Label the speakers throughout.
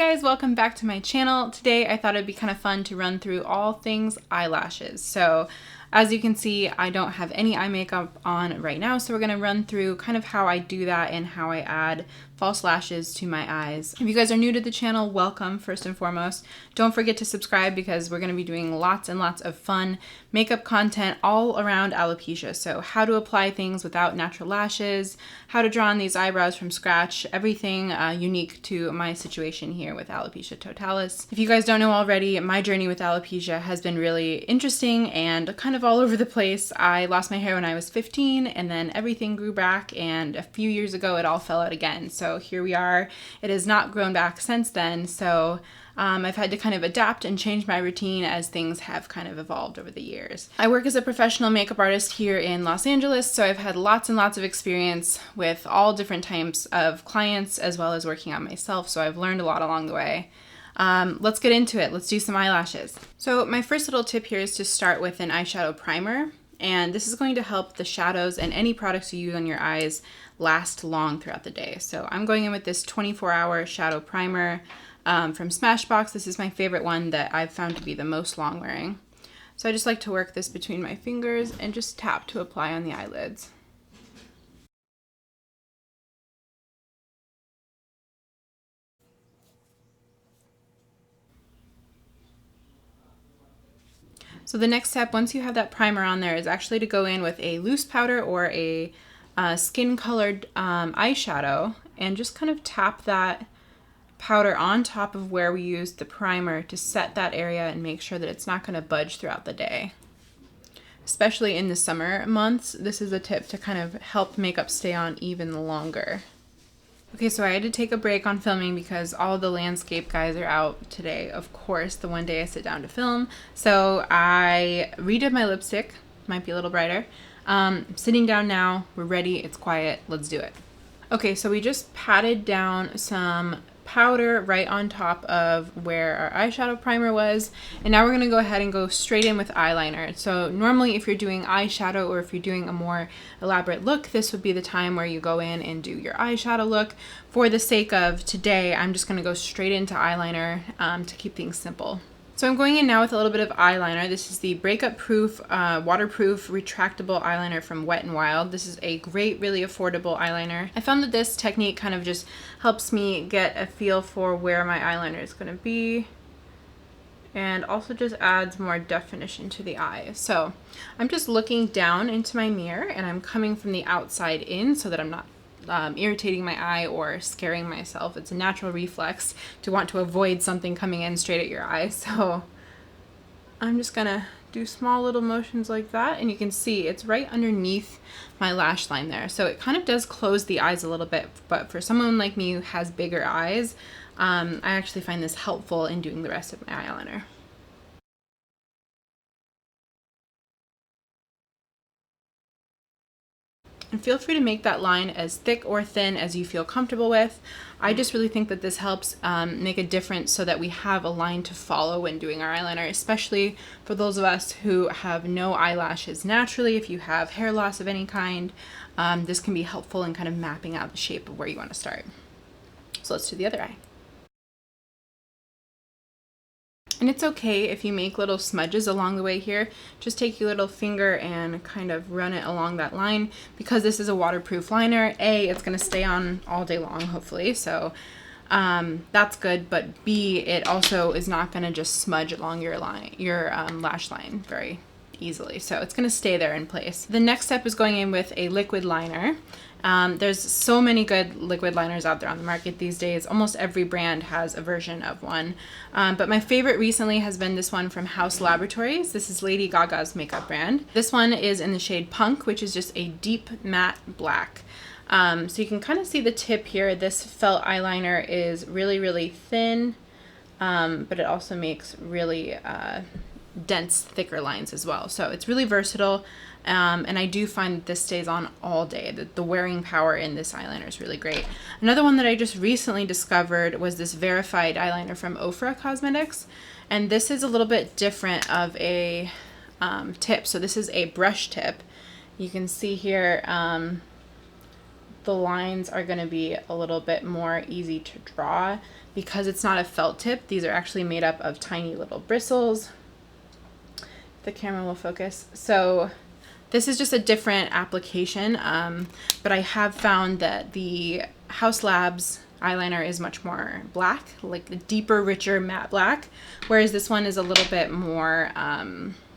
Speaker 1: guys, welcome back to my channel. Today I thought it'd be kind of fun to run through all things eyelashes. So as you can see, I don't have any eye makeup on right now, so we're going to run through kind of how I do that and how I add false lashes to my eyes. If you guys are new to the channel, welcome first and foremost. Don't forget to subscribe because we're going to be doing lots and lots of fun makeup content all around alopecia. So how to apply things without natural lashes, how to draw on these eyebrows from scratch, everything unique to my situation here with alopecia totalis. If you guys don't know already, my journey with alopecia has been really interesting and kind of all over the place. I lost my hair when I was 15 and then everything grew back, and a few years ago it all fell out again. So here we are. It has not grown back since then. So I've had to kind of adapt and change my routine as things have kind of evolved over the years. I work as a professional makeup artist here in Los Angeles, so I've had lots and lots of experience with all different types of clients as well as working on myself, so I've learned a lot along the way. Let's get into it. Let's do some eyelashes. So my first little tip here is to start with an eyeshadow primer, and this is going to help the shadows and any products you use on your eyes last long throughout the day. So I'm going in with this 24-hour shadow primer from Smashbox. This is my favorite one that I've found to be the most long wearing. So I just like to work this between my fingers and just tap to apply on the eyelids. So the next step, once you have that primer on there, is actually to go in with a loose powder or a skin-colored eyeshadow and just kind of tap that powder on top of where we used the primer to set that area and make sure that it's not going to budge throughout the day. Especially in the summer months, this is a tip to kind of help makeup stay on even longer. Okay, so I had to take a break on filming because all the landscape guys are out today, of course, the one day I sit down to film. So I redid my lipstick, might be a little brighter. Sitting down now, we're ready, it's quiet, let's do it. Okay, so we just patted down some powder right on top of where our eyeshadow primer was, and now we're going to go ahead and go straight in with eyeliner. So normally if you're doing eyeshadow or if you're doing a more elaborate look, this would be the time where you go in and do your eyeshadow look. For the sake of today, I'm just going to go straight into eyeliner to keep things simple. So I'm going in now with a little bit of eyeliner. This is the Breakup Proof, waterproof, retractable eyeliner from Wet n Wild. This is a great, really affordable eyeliner. I found that this technique kind of just helps me get a feel for where my eyeliner is going to be, and also just adds more definition to the eye. So I'm just looking down into my mirror and I'm coming from the outside in so that I'm not irritating my eye or scaring myself. It's a natural reflex to want to avoid something coming in straight at your eye. So I'm just gonna do small little motions like that, and you can see it's right underneath my lash line there. So it kind of does close the eyes a little bit, but for someone like me who has bigger eyes, I actually find this helpful in doing the rest of my eyeliner. And feel free to make that line as thick or thin as you feel comfortable with. I just really think that this helps make a difference so that we have a line to follow when doing our eyeliner, especially for those of us who have no eyelashes naturally. If you have hair loss of any kind, this can be helpful in kind of mapping out the shape of where you want to start. So let's do the other eye. And it's okay if you make little smudges along the way here. Just take your little finger and kind of run it along that line. Because this is a waterproof liner, A, it's going to stay on all day long, hopefully. So that's good. But B, it also is not going to just smudge along your line, your lash line very easily. So it's going to stay there in place. The next step is going in with a liquid liner. There's so many good liquid liners out there on the market these days. Almost every brand has a version of one. But my favorite recently has been this one from House Laboratories. This is Lady Gaga's makeup brand. This one is in the shade Punk, which is just a deep matte black. So you can kind of see the tip here. This felt eyeliner is really, really thin, but it also makes really dense, thicker lines as well. So it's really versatile. And I do find that this stays on all day. The wearing power in this eyeliner is really great. Another one that I just recently discovered was this Verified eyeliner from Ofra Cosmetics. And this is a little bit different of a tip. So this is a brush tip. You can see here the lines are going to be a little bit more easy to draw because it's not a felt tip. These are actually made up of tiny little bristles. The camera will focus. So this is just a different application, but I have found that the House Labs eyeliner is much more black, like the deeper, richer matte black, whereas this one is a little bit more,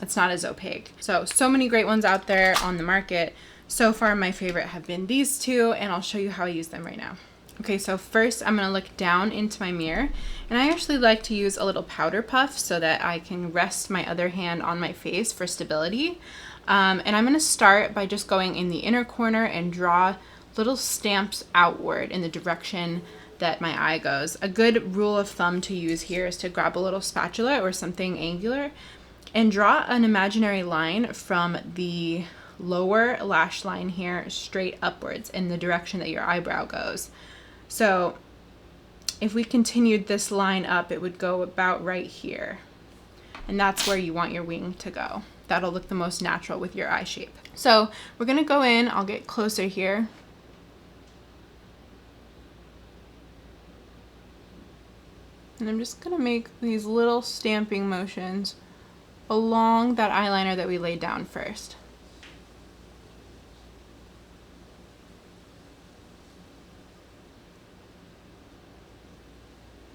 Speaker 1: it's not as opaque. So many great ones out there on the market. So far, my favorite have been these two, and I'll show you how I use them right now. Okay, so first I'm gonna look down into my mirror, and I actually like to use a little powder puff so that I can rest my other hand on my face for stability. And I'm gonna start by just going in the inner corner and draw little stamps outward in the direction that my eye goes. A good rule of thumb to use here is to grab a little spatula or something angular and draw an imaginary line from the lower lash line here straight upwards in the direction that your eyebrow goes. So if we continued this line up, it would go about right here. And that's where you want your wing to go. That'll look the most natural with your eye shape. So we're gonna go in, I'll get closer here. And I'm just gonna make these little stamping motions along that eyeliner that we laid down first.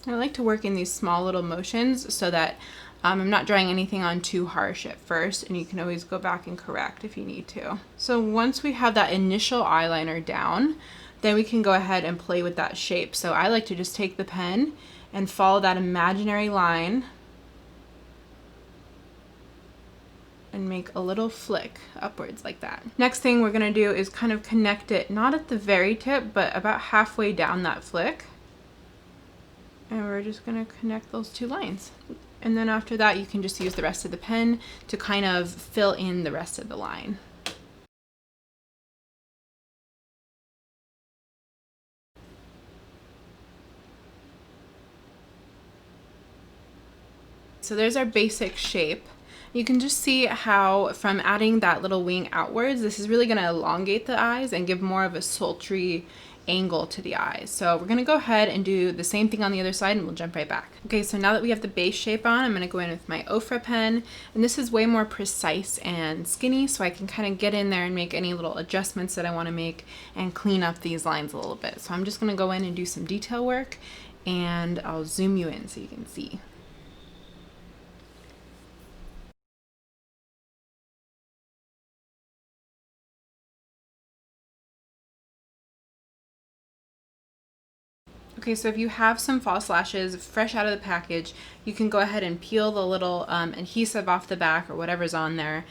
Speaker 1: I like to work in these small little motions so that I'm not drawing anything on too harsh at first, and you can always go back and correct if you need to. So once we have that initial eyeliner down, then we can go ahead and play with that shape. So I like to just take the pen and follow that imaginary line and make a little flick upwards like that. Next thing we're gonna do is kind of connect it, not at the very tip, but about halfway down that flick. And we're just gonna connect those two lines. And then after that, you can just use the rest of the pen to kind of fill in the rest of the line. So there's our basic shape. You can just see how from adding that little wing outwards, this is really gonna elongate the eyes and give more of a sultry angle to the eyes. So we're gonna go ahead and do the same thing on the other side, and we'll jump right back. Okay, so now that we have the base shape on, I'm gonna go in with my Ofra pen, and this is way more precise and skinny, so I can kind of get in there and make any little adjustments that I wanna make and clean up these lines a little bit. So I'm just gonna go in and do some detail work, and I'll zoom you in so you can see. Okay, so if you have some false lashes fresh out of the package, you can go ahead and peel the little adhesive off the back or whatever's on there.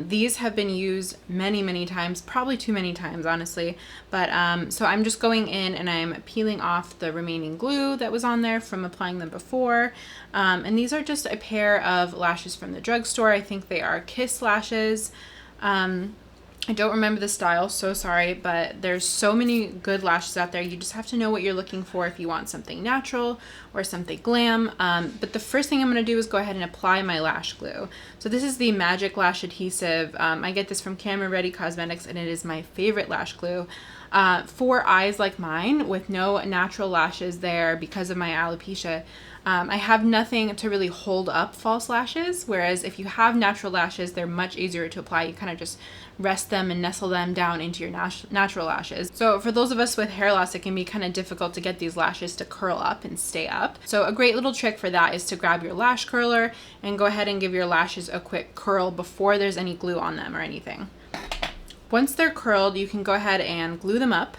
Speaker 1: These have been used many, many times, probably too many times, honestly. But so I'm just going in and I'm peeling off the remaining glue that was on there from applying them before. And these are just a pair of lashes from the drugstore. I think they are Kiss lashes. I don't remember the style, so sorry, but there's so many good lashes out there. You just have to know what you're looking for if you want something natural or something glam. But the first thing I'm gonna do is go ahead and apply my lash glue. So this is the Magic Lash Adhesive. I get this from Camera Ready Cosmetics, and it is my favorite lash glue. For eyes like mine with no natural lashes there because of my alopecia, I have nothing to really hold up false lashes, whereas if you have natural lashes, they're much easier to apply. You kind of just rest them and nestle them down into your natural lashes. So for those of us with hair loss, it can be kind of difficult to get these lashes to curl up and stay up. So a great little trick for that is to grab your lash curler and go ahead and give your lashes a quick curl before there's any glue on them or anything. Once they're curled, you can go ahead and glue them up.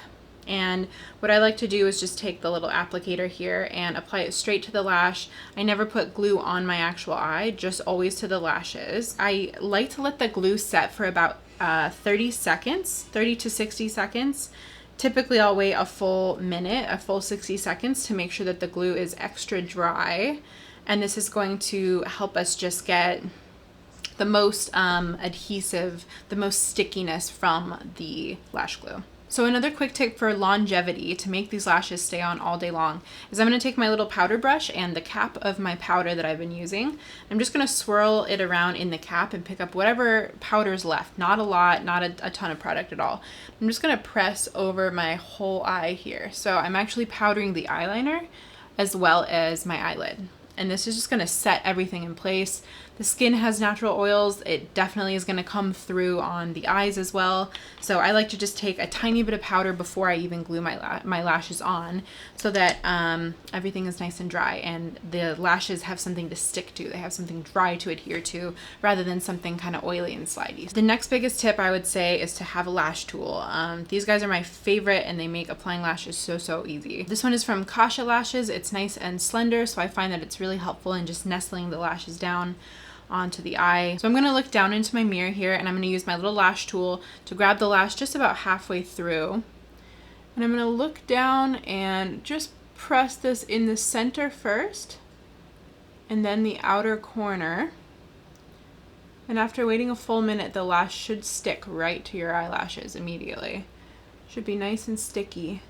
Speaker 1: And what I like to do is just take the little applicator here and apply it straight to the lash. I never put glue on my actual eye, just always to the lashes. I like to let the glue set for about 30 to 60 seconds. Typically I'll wait a full minute, a full 60 seconds to make sure that the glue is extra dry. And this is going to help us just get the most adhesive, the most stickiness from the lash glue. So another quick tip for longevity to make these lashes stay on all day long is I'm going to take my little powder brush and the cap of my powder that I've been using. I'm just going to swirl it around in the cap and pick up whatever powder's left. Not a lot, not a ton of product at all. I'm just going to press over my whole eye here. So I'm actually powdering the eyeliner as well as my eyelid. And this is just going to set everything in place. The skin has natural oils. It definitely is going to come through on the eyes as well. So I like to just take a tiny bit of powder before I even glue my lashes on so that everything is nice and dry and the lashes have something to stick to. They have something dry to adhere to rather than something kind of oily and slidey. The next biggest tip I would say is to have a lash tool. These guys are my favorite and they make applying lashes so easy. This one is from Kasha Lashes. It's nice and slender, so I find that it's really helpful in just nestling the lashes down onto the eye. So I'm going to look down into my mirror here and I'm going to use my little lash tool to grab the lash just about halfway through. And I'm going to look down and just press this in the center first and then the outer corner. And after waiting a full minute, the lash should stick right to your eyelashes immediately. Should be nice and sticky.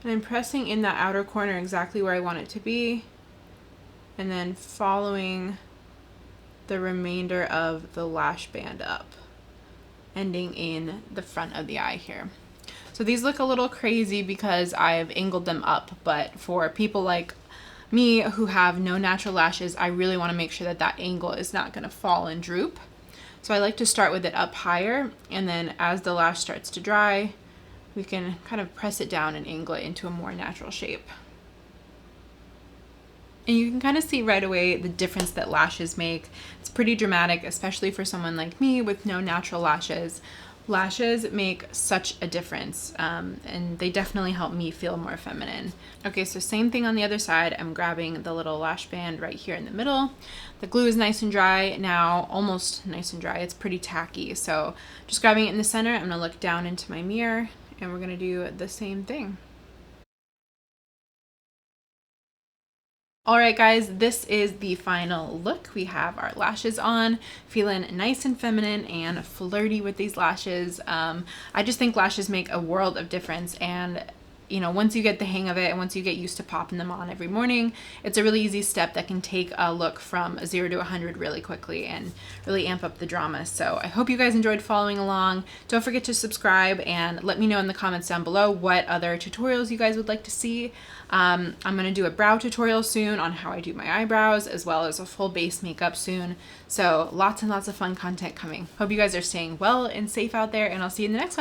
Speaker 1: And I'm pressing in that outer corner exactly where I want it to be and then following the remainder of the lash band up, ending in the front of the eye here. So these look a little crazy because I've angled them up, but for people like me who have no natural lashes, I really want to make sure that that angle is not going to fall and droop. So I like to start with it up higher, and then as the lash starts to dry, we can kind of press it down and angle it into a more natural shape. And you can kind of see right away the difference that lashes make. It's pretty dramatic, especially for someone like me with no natural lashes. Lashes make such a difference, and they definitely help me feel more feminine. Okay, so same thing on the other side. I'm grabbing the little lash band right here in the middle. The glue is nice and dry now, almost nice and dry. It's pretty tacky, so just grabbing it in the center, I'm gonna look down into my mirror, and we're gonna do the same thing. All right, guys, this is the final look. We have our lashes on, feeling nice and feminine and flirty with these lashes. I just think lashes make a world of difference, and you know, once you get the hang of it and once you get used to popping them on every morning, it's a really easy step that can take a look from 0 to 100 really quickly and really amp up the drama. So I hope you guys enjoyed following along. Don't forget to subscribe and let me know in the comments down below what other tutorials you guys would like to see. I'm going to do a brow tutorial soon on how I do my eyebrows, as well as a full base makeup soon. So lots and lots of fun content coming. Hope you guys are staying well and safe out there, and I'll see you in the next one.